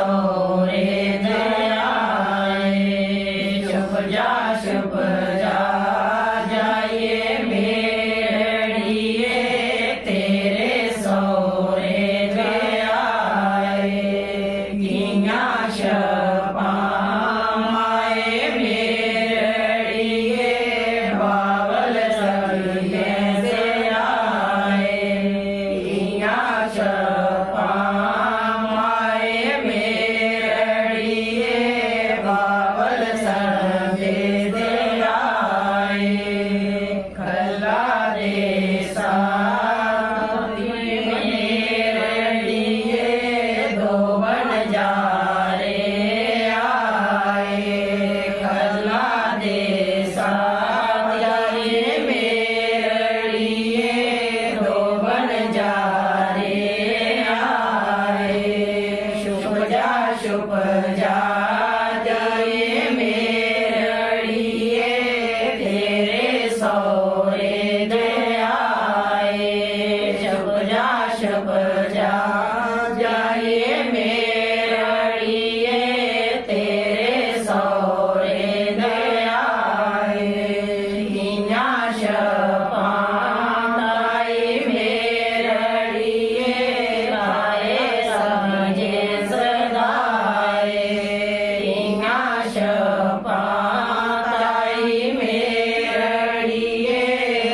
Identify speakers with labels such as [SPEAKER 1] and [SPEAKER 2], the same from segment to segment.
[SPEAKER 1] सौरे दे आए। छुप जा जाइए मेरड़िए तेरे सौरे दे आए। किया शपा माए मेरड़िए बावल सखिए से आए। किया शपा माए मेरड़िए बावल सखिए से आए। खल्ला देसा मेरड़िए दो बन जा रे आए। खल्ला देसा मेरड़िए दो बन जा रे आए। शुभ जा जाइए मेरड़िए तेरे सौरे दे आए। शुभ जा जाइए मेरड़िए तेरे सौरे दे आए। किया शपा ताई मेरड़िए ताए समझे सदाए। किया शपा ताई मेरड़िए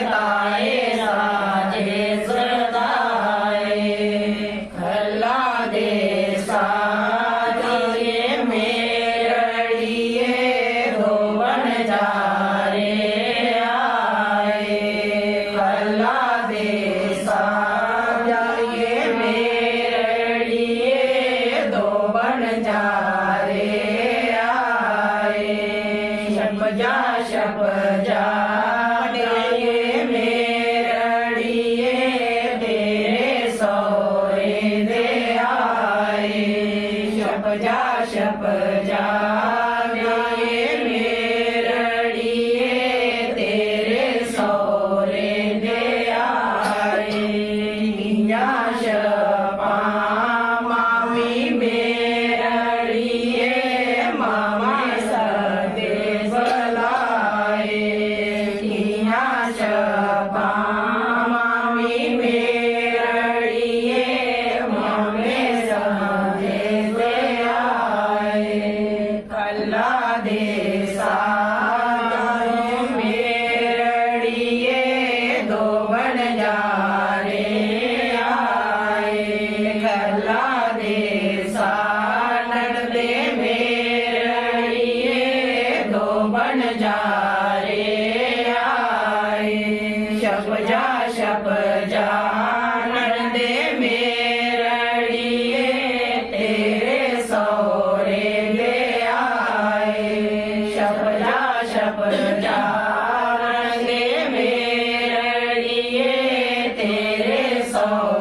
[SPEAKER 1] ताए साजे सदाए। खल्ला देसा जाइए मेरड़िए दो बन जा रे आए। खल्ला देसा जाइए मेरड़िए दो बन जा रे आए। शप जा जाइए मेरड़िए तेरे सौरे दे आए। शप जा जाइए मेरड़िए तेरे सौरे दे आए। किया शपा मामी मेरड़िए मामा सदे बुलाए। किया शपा मामी मेरड़िए मामे सदे बुलाए। खल्ला देसा मेरड़िए दो बन जा रे आए। खल्ला देसा नड़दे मेरड़िए दो बन जा रे आए। शप जा नड़दे मेरड़िए तेरे सौरे दे आए। शप जा नड़दे मेरड़िए तेरे सौरे